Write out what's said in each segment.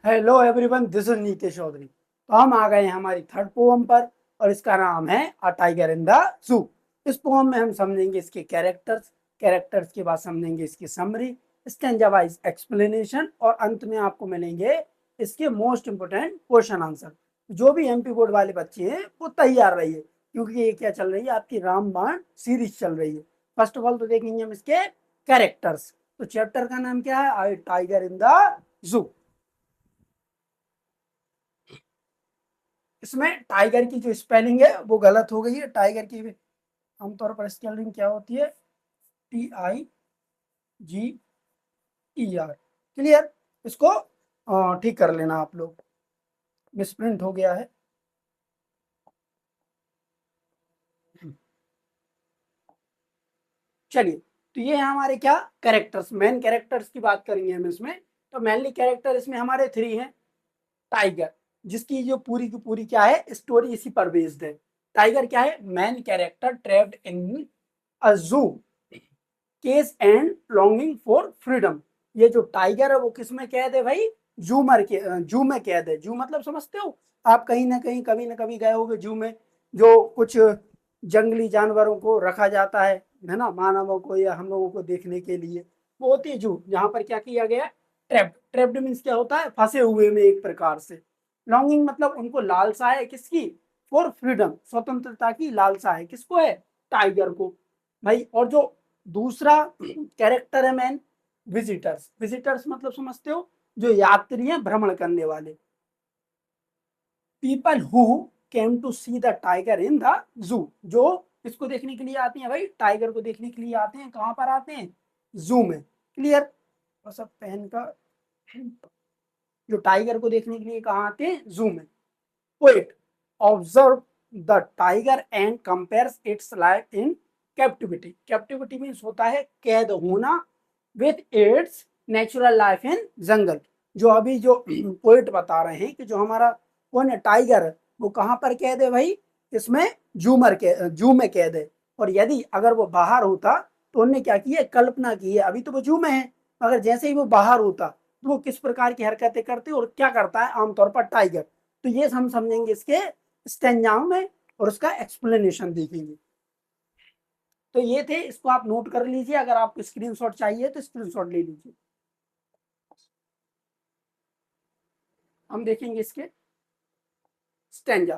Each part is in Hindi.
Hello everyone, this is Nitish Chaudhary. तो हम आ गए हैं हमारी थर्ड पोम पर और इसका नाम है अ टाइगर इन द जू। इस पोम में हम समझेंगे इसके कैरेक्टर्स के बाद समझेंगे इसकी समरी, स्टैंजा वाइज एक्सप्लेनेशन और अंत में आपको मिलेंगे इसके मोस्ट इंपोर्टेंट क्वेश्चन आंसर। जो भी एमपी बोर्ड वाले बच्चे हैं वो तैयार रहिए, क्योंकि ये क्या चल रही है, आपकी रामबाण सीरीज चल रही है। फर्स्ट ऑफ ऑल तो देखेंगे हम इसके कैरेक्टर्स। तो चैप्टर का नाम क्या है? अ टाइगर इन द जू। इसमें टाइगर की जो स्पेलिंग है वो गलत हो गई है। टाइगर की आमतौर पर स्पेलिंग क्या होती है? TIGER। क्लियर? इसको ठीक कर लेना आप लोग, मिसप्रिंट हो गया है। चलिए, तो ये है हमारे क्या कैरेक्टर्स, मेन कैरेक्टर्स की बात करेंगे हम इसमें। तो मेनली कैरेक्टर इसमें हमारे 3 हैं। टाइगर, जिसकी जो पूरी की पूरी क्या है, स्टोरी इसी पर बेस्ड है। टाइगर क्या है? Man character trapped in a जू, case and longing for freedom. ये जो टाइगर है वो किस में कैद है भाई? जू में कैद है। जू मतलब समझते हो आप? कहीं ना कहीं कभी ना कभी गए होगे जू में, जो कुछ जंगली जानवरों को रखा जाता है ना, मानवों को या हम लोगों को देखने के लिए। वो होती है जू, जहां पर क्या किया गया है? ट्रैप्ड। ट्रैप्ड मीन्स क्या होता है? फंसे हुए में एक प्रकार से। लॉन्गिंग मतलब उनको लालसा है, किसकी? फॉर फ्रीडम, स्वतंत्रता की लालसा है। किसको है? टाइगर को भाई। और जो दूसरा कैरेक्टर है मैन, विजिटर्स। विजिटर्स मतलब समझते हो? जो यात्री हैं, भ्रमण करने वाले। People who came to see the tiger in the zoo, जो इसको देखने के लिए आते हैं भाई, टाइगर को देखने के लिए आते हैं। कहां पर आते हैं? जू में। क्लियर? और सब पहन का, जो टाइगर को देखने के लिए कहाँ आते हैं? जू में। Poet observe the tiger and compares its life in captivity. Captivity means होता है कैद होना, with its natural life in jungle. जो अभी जो पोएट बता रहे हैं कि जो हमारा कौन है, टाइगर है, वो कहाँ पर कैद है भाई? इसमें जू में कैद है। और यदि अगर वो बाहर होता तो उन्होंने क्या किया? कल्पना की है। अभी तो वो जू में है, मगर जैसे ही वो बाहर होता तो वो किस प्रकार की हरकतें करते और क्या करता है आमतौर पर टाइगर। तो ये हम समझेंगे इसके स्टेंजाओं में और उसका एक्सप्लेनेशन देखेंगे। तो ये थे, इसको आप नोट कर लीजिए। अगर आपको स्क्रीनशॉट चाहिए तो स्क्रीनशॉट ले लीजिए। हम देखेंगे इसके स्टेंजा।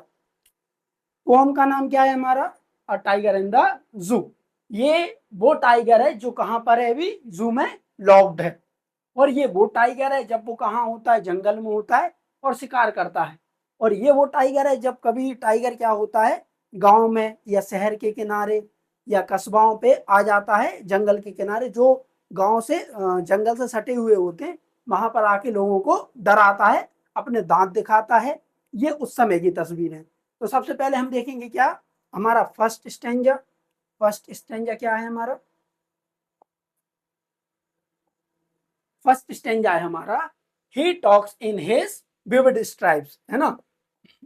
पोम का नाम क्या है हमारा? अ टाइगर इन द जू। ये वो टाइगर है जो कहां पर है अभी? जू में लॉक्ड है। और ये वो टाइगर है जब वो कहाँ होता है? जंगल में होता है और शिकार करता है। और ये वो टाइगर है जब कभी टाइगर क्या होता है, गांव में या शहर के किनारे या कस्बाओं पे आ जाता है, जंगल के किनारे, जो गांव से जंगल से सटे हुए होते हैं, वहां पर आके लोगों को डराता है, अपने दांत दिखाता है। ये उस समय की तस्वीर है। तो सबसे पहले हम देखेंगे क्या हमारा फर्स्ट स्टेंजा। फर्स्ट स्टेंजा क्या है हमारा? फर्स्ट स्टेंजा है हमारा, he talks in his vivid stripes, है ना।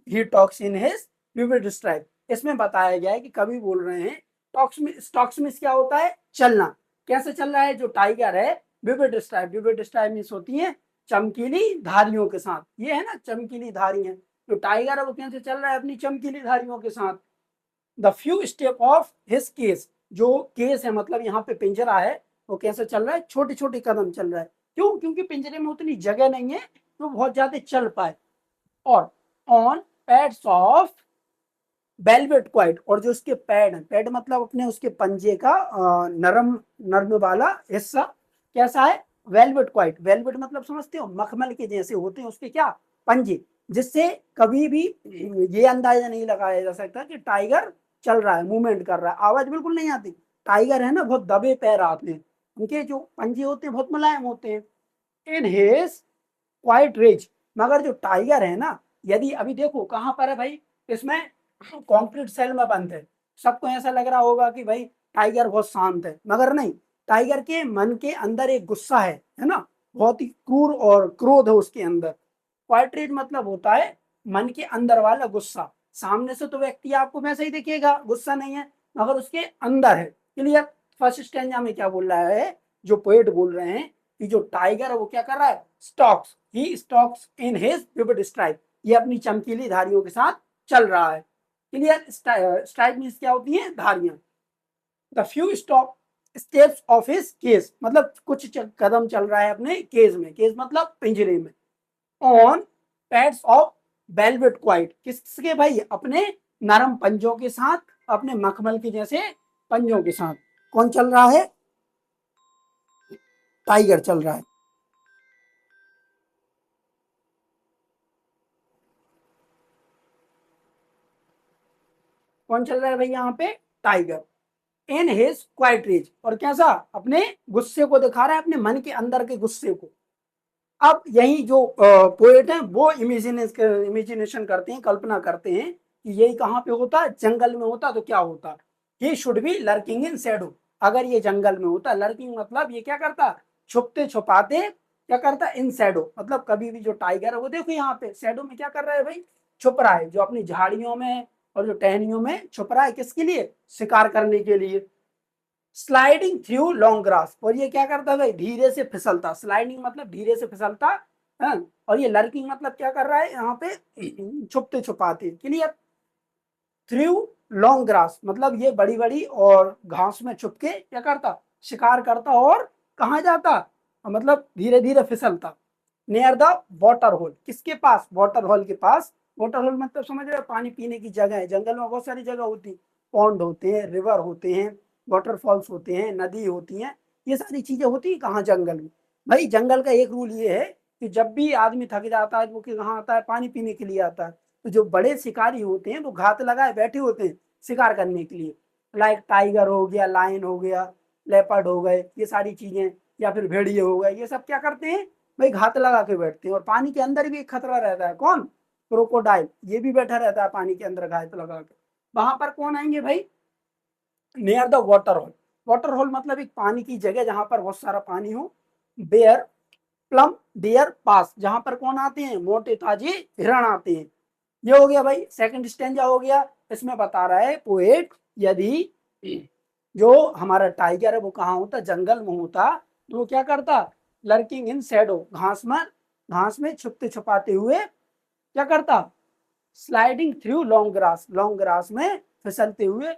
He talks in his vivid stripe. इसमें बताया गया है कि कभी बोल रहे हैं, टॉक्स में क्या होता है? चलना। कैसे चल रहा है जो टाइगर है? Vivid stripe. Vivid stripe means होती है चमकीली धारियों के साथ। ये है ना चमकीली धारियां। जो टाइगर है वो कैसे चल रहा है? अपनी चमकीली धारियों के साथ। The few step of his case, जो केस है मतलब यहाँ पे पिंजरा है, वो कैसे चल रहा है? छोटे छोटे कदम चल रहा है। क्यों? क्योंकि पिंजरे में उतनी जगह नहीं है तो बहुत ज्यादा चल पाए। और on pads of velvet quite, और जो उसके पैड है, पैड मतलब अपने उसके पंजे का नरम नर्म वाला हिस्सा कैसा है? Velvet quite. वेलवेट मतलब समझते हो? मखमल के जैसे होते हैं उसके क्या? पंजे। जिससे कभी भी ये अंदाजा नहीं लगाया जा सकता कि टाइगर चल रहा है, मूवमेंट कर रहा है। आवाज बिल्कुल नहीं आती। टाइगर है ना, बहुत दबे पैर आते हैं, उनके जो पंजे होते हैं बहुत मुलायम होते हैं। इन हिज क्वाइट रिच, मगर जो टाइगर है ना, यदि अभी देखो कहां पर है भाई? इसमें कंक्रीट सेल में बंद है। सबको ऐसा लग रहा होगा कि भाई टाइगर बहुत शांत है, मगर नहीं। टाइगर के मन के अंदर एक गुस्सा है ना, बहुत ही क्रूर और क्रोध है उसके अंदर। क्वाइट रिच मतलब होता है मन के अंदर वाला गुस्सा। सामने से तो व्यक्ति आपको वैसे ही दिखेगा, गुस्सा नहीं है, मगर उसके अंदर है। क्लियर? फर्स्ट स्टेंजा में क्या बोल रहा है जो पोएट बोल रहे हैं कि जो टाइगर है वो क्या कर रहा है, stocks, he stocks in his vivid stripe, ये अपनी चमकीली धारियों के साथ चल रहा है। क्लियर, स्ट्राइप मीन्स क्या होती है, धारियां। The few stop steps of his cage, मतलब कुछ कदम चल रहा है अपने केज में, केज मतलब पिंजरे में, on pads of velvet quite, किसके भाई, अपने नरम पंजों के साथ, अपने मखमल के जैसे पंजों के साथ। कौन चल रहा है, टाइगर चल रहा है। कौन चल रहा है भाई यहाँ पे, tiger, in his quiet rage, और कैसा, अपने गुस्से को दिखा रहा है, अपने मन के अंदर के गुस्से को। अब यही जो पोएट हैं वो इमेजिनेशन करते हैं, कल्पना करते हैं कि यही कहाँ पे होता, जंगल में होता तो क्या होता, he should B lurking in shadow, अगर ये जंगल में होता, लर्किंग मतलब ये क्या करता, छुपते छुपाते, क्या करता, इन शेडो, मतलब कभी भी जो टाइगर है वो देखो यहाँ पे शेडो में क्या कर रहा है भाई, छुप रहा है, जो अपनी झाड़ियों में और जो टहनियों में छुप रहा है, किसके लिए, शिकार करने के लिए। स्लाइडिंग थ्रू लॉन्ग ग्रास, और ये क्या करता है भाई, धीरे से फिसलता, स्लाइडिंग मतलब धीरे से फिसलता है, और ये लर्किंग मतलब क्या कर रहा है यहाँ पे, छुपते छुपाते। क्लियर, थ्रू लॉन्ग ग्रास मतलब ये बड़ी बड़ी और घास में छुप के क्या करता, शिकार करता, और कहाँ जाता, मतलब धीरे धीरे फिसलता। नियर द वाटर होल, किसके पास, वाटर होल के पास, वाटर होल मतलब समझ रहे हो, पानी पीने की जगह है, जंगल में बहुत सारी जगह होती, पॉन्ड होते हैं, रिवर होते हैं, वाटरफॉल्स होते हैं, नदी होती हैं, ये सारी चीजें होती है कहाँ, जंगल में। भाई जंगल का एक रूल ये है कि जब भी आदमी थक जाता है वो कहाँ आता है, पानी पीने के लिए आता है। तो जो बड़े शिकारी होते हैं वो घात लगाए बैठे होते हैं शिकार करने के लिए, लाइक टाइगर हो गया, लायन हो गया, लेपर्ड हो गए, ये सारी चीजें, या फिर भेड़िए हो गए, ये सब क्या करते हैं भाई, घात लगा के बैठते हैं। और पानी के अंदर भी एक खतरा रहता है, कौन, क्रोकोडाइल, ये भी बैठा रहता है पानी के अंदर घात लगा के। वहां पर कौन आएंगे भाई, near the water hole, water hole मतलब एक पानी की जगह जहां पर बहुत सारा पानी हो, बेयर प्लम डियर पास, जहां पर कौन आते हैं, मोटे ताजे हिरण आते हैं। ये हो गया भाई सेकंड स्टेंजा हो गया। इसमें बता रहा है पोएट, यदि जो हमारा टाइगर है वो कहाँ होता, जंगल में होता, तो वो क्या करता, लर्किंग इन शेडो, घास में छुपते छुपाते हुए क्या करता, sliding through long grass, long grass में फिसलते हुए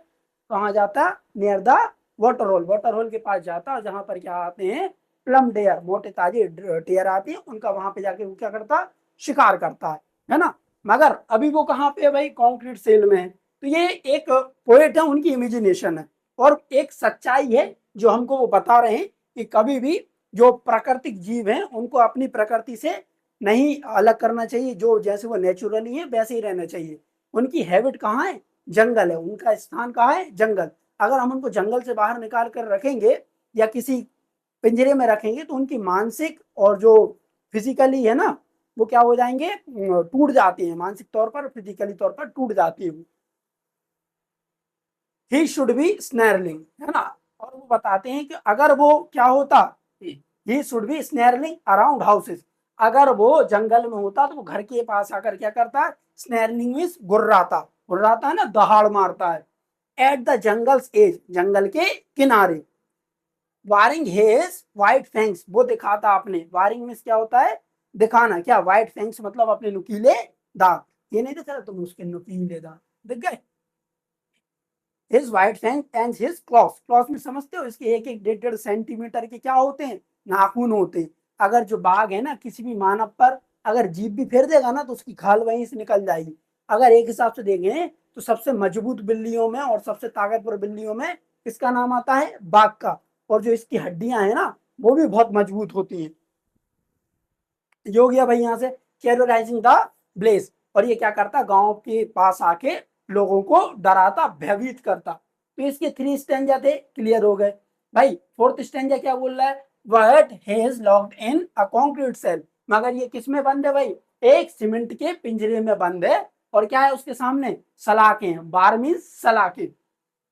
कहाँ जाता, near the water hole, water hole के पास जाता, जहां पर क्या आते हैं, प्लम डेयर, मोटे ताजे टेयर आते हैं, उनका वहां पे जाके वो क्या करता, शिकार करता है ना। मगर अभी वो कहाँ पे है भाई, कॉन्क्रीट सेल में है। तो ये एक पोएट है, उनकी इमेजिनेशन है, और एक सच्चाई है जो हमको वो बता रहे हैं कि कभी भी जो प्राकृतिक जीव हैं उनको अपनी प्रकृति से नहीं अलग करना चाहिए, जो जैसे वो नेचुरली है वैसे ही रहना चाहिए। उनकी हैबिट कहाँ है, जंगल है, उनका स्थान कहाँ है, जंगल। अगर हम उनको जंगल से बाहर निकाल कर रखेंगे या किसी पिंजरे में रखेंगे तो उनकी मानसिक और जो फिजिकली है ना, वो क्या हो जाएंगे, टूट जाती है, मानसिक तौर पर, फिजिकली तौर पर टूट जाती है। ही शुड बी स्नैरलिंग, है ना। और वो बताते हैं कि अगर वो क्या होता, he should be snarling around houses, अगर वो जंगल में होता तो वो घर के पास आकर क्या करता, स्नैरलिंग मीन्स गुर्राता, गुर्राता है ना, दहाड़ मारता है, एट द जंगल्स एज, जंगल के किनारे, वारिंग हेज व्हाइट फैंग्स, वो दिखाता अपने, वारिंग मीन्स क्या होता है, दिखाना, क्या, व्हाइट फैंग्स मतलब अपने नुकीले दांत, ये नहीं दिख रहा तुम, उसके नुकीले दांत दिख गए, his white fang and his claws, claws में समझते हो, इसके एक एक 1.5 सेंटीमीटर के क्या होते हैं, नाखून होते हैं। अगर जो बाघ है ना किसी भी मानव पर अगर जीभ भी फेर देगा ना तो उसकी खाल वहीं से निकल जाएगी। अगर एक हिसाब से देखें तो सबसे मजबूत बिल्लियों में और सबसे ताकतवर बिल्लियों में किसका नाम आता है, बाघ का। और जो इसकी हड्डियां हैं ना वो भी बहुत मजबूत होती हैं। ये हो गया भाई यहाँ से टेरराइजिंग द ब्लेस, और ये क्या करता, गांव के पास आके लोगों को डराता, भयभीत करता। तो इसके 3 स्टेंजा थे, क्लियर हो गए। भाई फोर्थ स्टेंजा क्या बोल रहा है, but he is locked in a concrete cell, मगर ये किस में बंद है भाई, एक सीमेंट के पिंजरे में बंद है, और क्या है उसके सामने, सलाखें हैं, बार मीन्स सलाखें।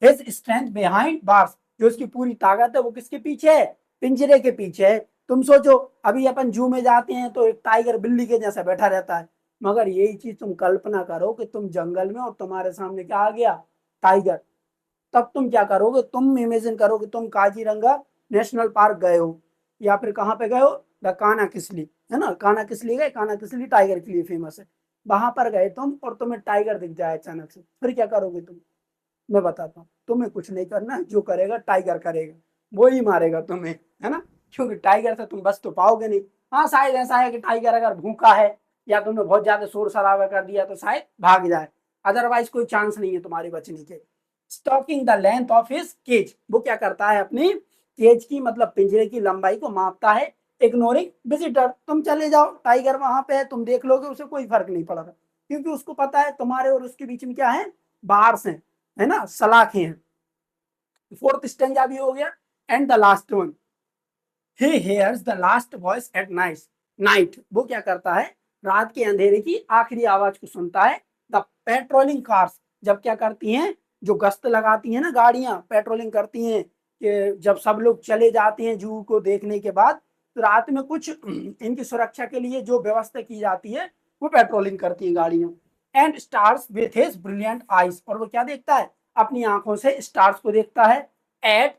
हिज स्ट्रेंथ बिहाइंड बार्स, जो उसकी पूरी ताकत है वो किसके पीछे है, पिंजरे के पीछे है। तुम सोचो अभी अपन जू में जाते हैं तो एक टाइगर बिल्ली के जैसा बैठा रहता है, मगर यही चीज तुम कल्पना करो कि तुम जंगल में और तुम्हारे सामने क्या आ गया, टाइगर, तब तुम क्या करोगे, तुम इमेजिन करो कि तुम काजीरंगा नेशनल पार्क गए हो, या फिर कहाँ पे गए हो, द कान्हा किसली, है ना, कान्हा किसली गए, कान्हा किसली टाइगर के लिए फेमस है। वहां पर गए तुम और तुम्हें टाइगर दिख जाए अचानक से, फिर क्या करोगे तुम? मैं बताता हूँ, तुम्हें कुछ नहीं करना, जो करेगा टाइगर करेगा, वो ही मारेगा तुम्हें, है ना, क्योंकि टाइगर से तुम बच तो पाओगे नहीं। हाँ शायद ऐसा है कि टाइगर अगर भूखा है या तुमने बहुत ज्यादा शोर शराबा कर दिया तो शायद भाग जाए, अदरवाइज कोई चांस नहीं है तुम्हारे बचने के। Stalking the length of his cage, वो क्या करता है, अपनी केज की मतलब पिंजरे की लंबाई को मापता है। इग्नोरिंग विजिटर, तुम चले जाओ, टाइगर वहां पे है, तुम देख लोगे, उसे कोई फर्क नहीं पड़ रहा, क्योंकि उसको पता है तुम्हारे और उसके बीच में क्या है, बार्स हैं, है ना, सलाखें हैं। फोर्थ स्टेंजा भी हो गया। And the last one, he hears the last voice at night, night, वो क्या करता है, रात के अंधेरे की आखिरी आवाज को सुनता है। द पेट्रोलिंग कार्स, जब क्या करती हैं, जो गश्त लगाती हैं ना गाड़ियां, पेट्रोलिंग करती हैं, कि जब सब लोग चले जाते हैं जू को देखने के बाद, तो रात में कुछ इनकी सुरक्षा के लिए जो व्यवस्था की जाती है, वो पेट्रोलिंग करती हैं गाड़ियां। And stars with his brilliant eyes, और वो क्या देखता है, अपनी आंखों से स्टार्स को देखता है। At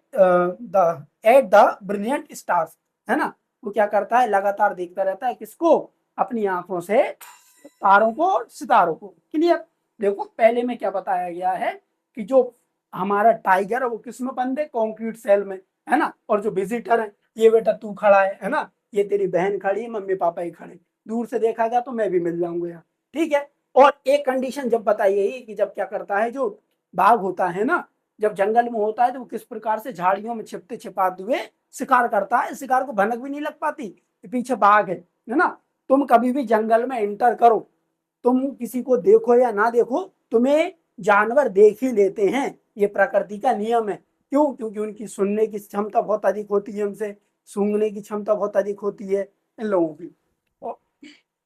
at the brilliant stars, है ना, वो क्या करता है, लगातार देखता रहता है, किसको, अपनी आंखों से तारों को, सितारों को। क्लियर। देखो पहले में क्या बताया गया है कि जो हमारा टाइगर है वो किस में बंद है, कॉन्क्रीट सेल में, है ना, और जो विजिटर है, ये बेटा तू खड़ा है ना, ये तेरी बहन खड़ी है, मम्मी पापा ही खड़े, दूर से देखा गया तो मैं भी मिल जाऊंगा यहाँ, ठीक है। और एक कंडीशन जब बताई गई कि जब क्या करता है, जो बाघ होता है ना, जब जंगल में होता है तो वो किस प्रकार से झाड़ियों में छिपते छिपाते हुए शिकार करता है, शिकार को भनक भी नहीं लग पाती कि पीछे बाघ है ना। तुम कभी भी जंगल में एंटर करो, तुम किसी को देखो या ना देखो, तुम्हें जानवर देख ही लेते हैं, ये प्रकृति का नियम है। क्यों? क्योंकि उनकी सुनने की क्षमता बहुत अधिक होती है, हमसे सूंघने की क्षमता बहुत अधिक होती है इन लोगों की।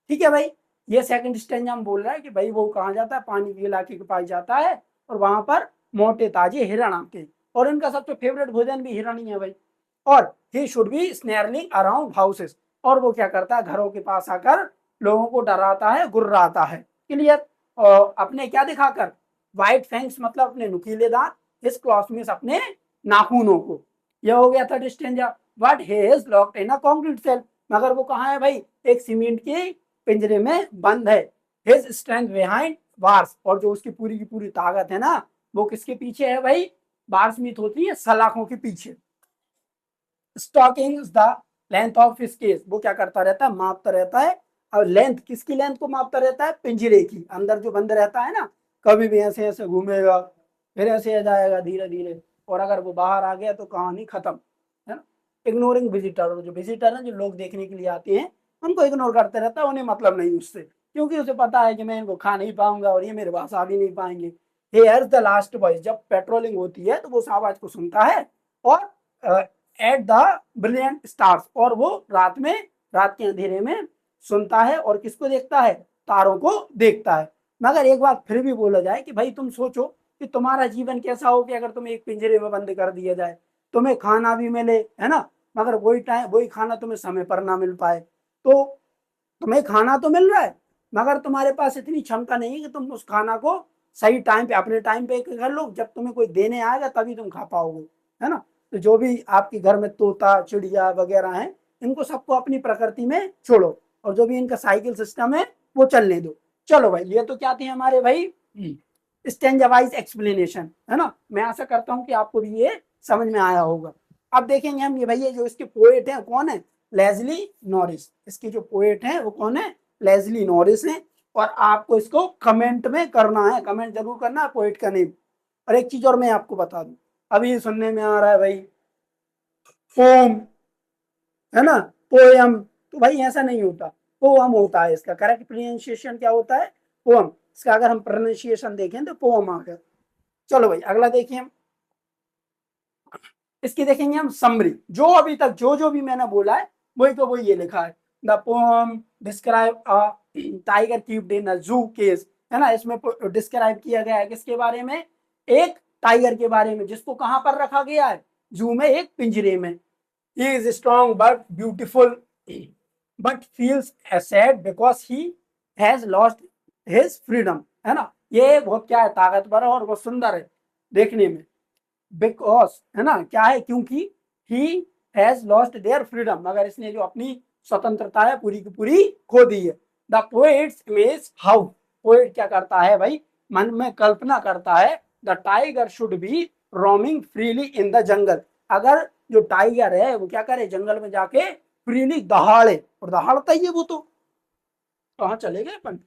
ठीक है भाई, ये सेकंड स्टेंजा हम बोल रहा है कि भाई वो कहाँ जाता है, पानी के इलाके के पास जाता है, और वहां पर मोटे ताजे हिरण आते हैं, और इनका सबसे फेवरेट भोजन भी हिरण ही है भाई। और he should be snarling around houses, और वो क्या करता है, घरों के पास आकर लोगों को डराता है, गुर्राता है। क्लियर। और अपने क्या दिखाकर, व्हाइट फैंक्स मतलब अपने नुकीले दांत, हिज क्लॉथ में अपने नाखूनों को। यह हो गया third stanza. But he is locked in a concrete cell, मगर वो कहाँ है भाई, एक सीमेंट की पिंजरे में बंद है। हिज स्ट्रेंथ बिहाइंड बार्स, और जो उसकी पूरी की पूरी ताकत है ना, वो किसके पीछे है भाई, बार्स मीत होती है सलाखों के पीछे। Stalking the length of his cage, वो क्या करता रहता है, मापता रहता है। और लेंथ, किसकी लेंथ को मापता रहता है, पिंजरे की, अंदर जो बंद रहता है ना, कभी भी ऐसे ऐसे घूमेगा, फिर ऐसे जाएगा धीरे धीरे, और अगर वो बाहर आ गया तो कहानी खत्म, है ना। इग्नोरिंग विजिटर, जो विजिटर है, जो लोग देखने के लिए आते हैं, उनको इग्नोर करते रहता है, उन्हें मतलब नहीं उससे, क्योंकि उसे पता है कि मैं इनको खा नहीं पाऊंगा और ये मेरे पास आ भी नहीं पाएंगे। हेयर्स द लास्ट वॉइस, जब पेट्रोलिंग होती है तो वो उस आवाज को सुनता है। और एट द ब्रिलियंट स्टार्स, और वो रात में, रात के अंधेरे में सुनता है, और किसको देखता है, तारों को देखता है। मगर एक बात फिर भी बोला जाए कि भाई तुम सोचो कि तुम्हारा जीवन कैसा हो कि अगर तुम्हें एक पिंजरे में बंद कर दिया जाए, तुम्हें खाना भी मिले, है ना, मगर वही टाइम वही खाना तुम्हें समय पर ना मिल पाए, तो तुम्हें खाना तो मिल रहा है, मगर तुम्हारे पास इतनी क्षमता नहीं है कि तुम उस खाना को सही टाइम पे, अपने टाइम पे कर लो, जब तुम्हें कोई देने आएगा तभी तुम खा पाओगे, है ना। तो जो भी आपके घर में तोता चिड़िया वगैरह हैं, इनको सबको अपनी प्रकृति में छोड़ो, और जो भी इनका साइकिल सिस्टम है वो चलने दो। चलो भाई, ये तो क्या थे हमारे भाई स्टेंजा वाइज एक्सप्लेनेशन, है ना। मैं आशा करता हूँ कि आपको भी ये समझ में आया होगा। अब देखेंगे हम ये भैया, जो इसके पोएट हैं कौन है, लेस्ली नॉरिस, इसके जो पोएट हैं वो कौन है, लेस्ली नॉरिस हैं। और आपको इसको कमेंट में करना है, कमेंट जरूर करना है पोएट का नेम। और एक चीज और मैं आपको बता दूं, अभी सुनने में आ रहा है भाई पोम, है ना, पोयम, तो भाई ऐसा नहीं होता, पोम होता है, इसका करेक्ट प्रोनाउंसिएशन क्या होता है, पोम। इसका अगर हम प्रोनाउंसिएशन देखें तो पोम आ गया। चलो भाई अगला देखिए हम, इसकी देखेंगे हम समरी, जो अभी तक जो जो भी मैंने बोला है वही तो वही ये लिखा है। The poem describe a tiger kept in a zoo cage, है ना, इसमें डिस्क्राइब किया गया है किसके बारे में, एक टाइगर के बारे में, जिसको कहां पर रखा गया है, जू में, एक पिंजरे में। He is strong but beautiful but feels sad because he has lost his freedom, है ना, ये बहुत क्या है, ताकतवर है और बहुत सुंदर है देखने में। बिकॉज, है ना, क्या है, क्योंकि he has lost their freedom, मगर इसने जो अपनी स्वतंत्रता है पूरी की पूरी खो दी है। The poets image how, poet क्या करता है भाई, मन में कल्पना करता है, the tiger should be roaming freely in the jungle, अगर जो टाइगर है वो क्या करे, जंगल में जाके फ्रीली दहाड़े, और दहाड़ता ही है वो, तो कहाँ चले गए अपन,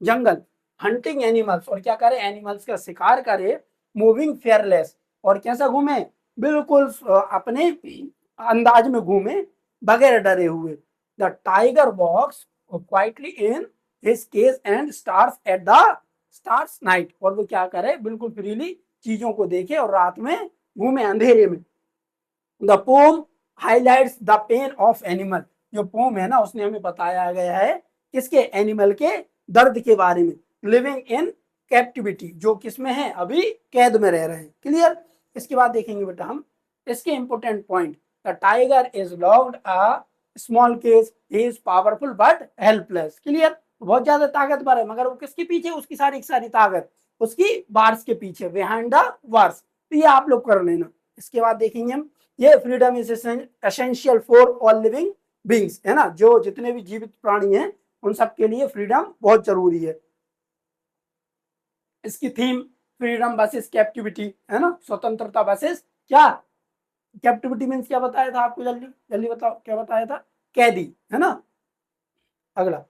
जंगल, हंटिंग एनिमल्स, और क्या करे, एनिमल्स का शिकार करे, मूविंग फेयरलेस, और कैसा घूमे, बिल्कुल अपने अंदाज में घूमे, बगैर डरे हुए। The tiger walks quietly in his cage and stares at the stars night, और वो क्या करे, बिल्कुल फ्रीली चीजों को देखे और रात में घूमे अंधेरे में। The pome highlights the pain of animal, जो पोम है ना उसने हमें बताया गया है किसके, एनिमल के दर्द के बारे में। लिविंग इन कैप्टिविटी, जो किसमें है, अभी कैद में रह रहे हैं। क्लियर। इसके बाद देखेंगे बेटा हम इसके important point. The tiger is locked a small cage, he is powerful but helpless. Clear. बहुत ज्यादा ताकतवर है, मगर वो किसके पीछे, उसकी सारी ताकत उसकी बार्स के पीछे, बिहाइंड द वार्स। तो ये आप लोग कर लेना। इसके बाद देखेंगे हम, ये freedom is essential for all living beings, है ना, जो जितने भी जीवित प्राणी हैं उन सब के लिए फ्रीडम बहुत जरूरी है। इसकी थीम फ्रीडम वर्सेस कैप्टिविटी, है ना, स्वतंत्रता वर्सेस क्या, कैप्टिविटी मीन्स क्या बताया था आपको, जल्दी जल्दी बताओ क्या बताया था, कैदी, है ना। अगला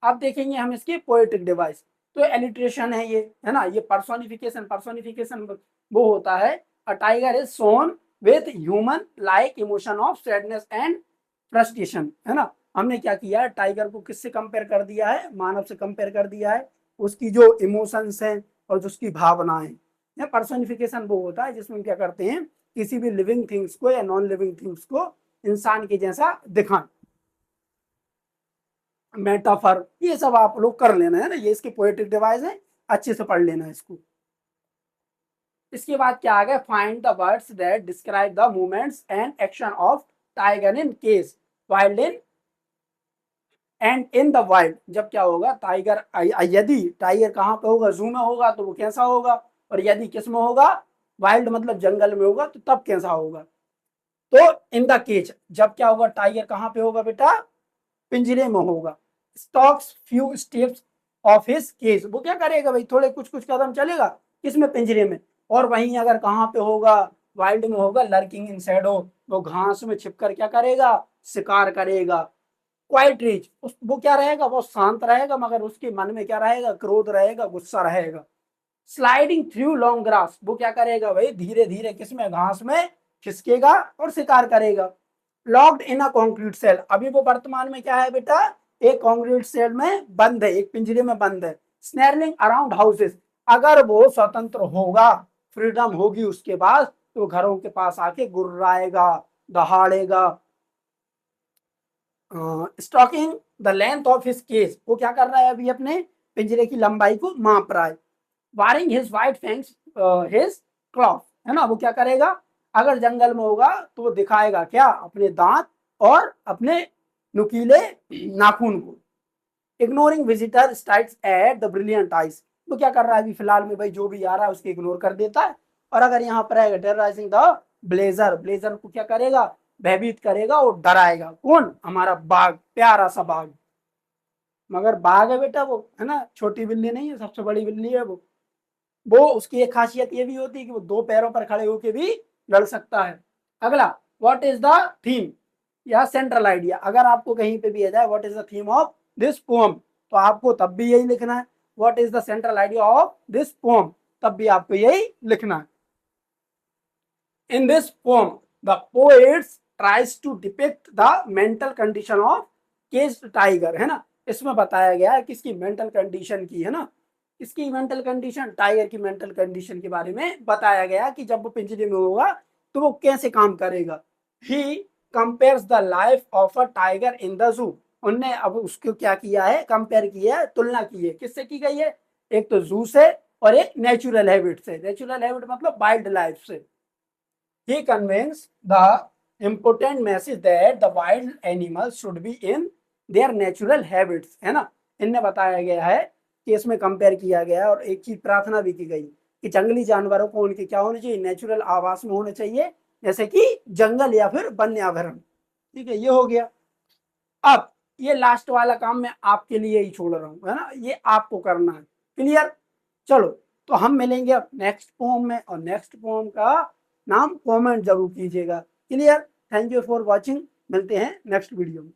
अब देखेंगे हम इसके पोएटिक डिवाइस। तो एलिट्रेशन है ये, है ना, ये पर्सोनिफिकेशन वो होता है, a tiger is shown with human like emotion of sadness and frustration, है ना। हमने क्या किया है, टाइगर को किससे कंपेयर कर दिया है, मानव से कंपेयर कर दिया है, उसकी जो इमोशंस हैं और जो उसकी भावनाएं, पर्सोनिफिकेशन वो होता है जिसमें क्या करते हैं, किसी भी लिविंग थिंग्स को या नॉन लिविंग थिंग्स को इंसान के जैसा दिखाएं। मेटाफर, ये सब आप लोग कर लेना, है ना, ये इसके पोएटिक डिवाइस है, अच्छे से पढ़ लेना इसको। इसके बाद क्या आ गया, find the words that describe the movements and action of tiger in case wild in and in the wild. जब क्या होगा, टाइगर, यदि टाइगर कहाँ पे होगा, जू में होगा तो वो कैसा होगा, और यदि किस में होगा, वाइल्ड मतलब जंगल में होगा, तो तब कैसा होगा। तो इन द केज, जब क्या होगा, टाइगर कहाँ पे होगा बेटा, पिंजरे में होगा। Stalks few steps of his cage, वो क्या करेगा भाई, थोड़े कुछ कुछ कदम चलेगा, किसमें, पिंजरे में। और वहीं अगर कहाँ पे होगा, वाइल्ड में होगा, लर्किंग इन शैडो, वो घास में छिपकर क्या करेगा, शिकार करेगा। क्वाइट रीच, वो क्या रहेगा, वो शांत रहेगा, मगर उसके मन में क्या रहेगा, क्रोध रहेगा, गुस्सा रहेगा। स्लाइडिंग थ्रू लॉन्ग ग्रास, वो क्या करेगा भाई, धीरे धीरे किसमें, घास में खिसकेगा और शिकार करेगा। Locked in a concrete cell, अभी वो वर्तमान में क्या है बेटा, एक कॉन्क्रीट सेल में बंद है, एक पिंजरे में बंद है। स्नैरलिंग अराउंड हाउसेस, अगर वो स्वतंत्र होगा, फ्रीडम होगी उसके बाद, तो घरों के पास आके गुर्राएगा, दहाड़ेगा। Stalking the length of his cage, वो क्या कर रहा है, अभी अपने पिंजरे की लंबाई को माप रहा है। Baring his white fangs his claws, है ना, वो क्या करेगा, अगर जंगल में होगा तो वो दिखाएगा क्या, अपने दांत और अपने नुकीले नाखून को। Ignoring visitor stares at the brilliant eyes, वो क्या कर रहा है अभी फिलहाल में भाई, जो भी आ रहा है उसको इग्नोर कर देता है। और अगर यहाँ पर है टेरराइजिंग द ब्लेजर, ब्लेजर को क्या करेगा, भयभीत करेगा और डराएगा। कौन, हमारा बाघ, प्यारा सा बाघ, मगर बाघ है बेटा वो, है ना, छोटी बिल्ली नहीं है, सबसे बड़ी बिल्ली है वो उसकी एक खासियत ये भी होती है कि वो दो पैरों पर खड़े होकर भी लड़ सकता है। अगला, व्हाट इज द थीम या सेंट्रल आइडिया, अगर आपको कहीं पे भी आ जाए what is the theme of this poem, तो आपको तब भी यही लिखना है, what is the central idea of this poem, तब भी आपको यही लिखना है। In this poem the poets tries to depict the mental condition of caged tiger, है ना, इसमें बताया गया है किसकी, मेंटल कंडीशन की, है ना, इसकी मेंटल कंडीशन, टाइगर की मेंटल कंडीशन के बारे में बताया गया कि जब वो पिंजरे में होगा तो वो कैसे काम करेगा। He compares the life of a tiger in the जू, उनने अब उसको क्या किया है, कंपेयर किया है, तुलना की है, किससे की गई है, एक तो जू से और एक नेचुरल हैबिट से, नेचुरल हैबिट मतलब वाइल्ड लाइफ से। He conveys the important message that the wild animals should be in their natural habits, है ना, इनने बताया गया है कि इसमें कंपेयर किया गया और एक चीज प्रार्थना भी की गई कि जंगली जानवरों को उनके क्या होने चाहिए, नेचुरल आवास में होने चाहिए, जैसे कि जंगल या फिर वन्याभरण। ठीक है, ये हो गया। अब ये लास्ट वाला काम मैं आपके लिए ही छोड़ रहा हूँ, है ना, ये आपको करना है। क्लियर? चलो, तो हम मिलेंगे अब नेक्स्ट पोम में, और नेक्स्ट पोम का नाम कमेंट जरूर कीजिएगा। Clear? Thank you for watching, मिलते हैं नेक्स्ट वीडियो में।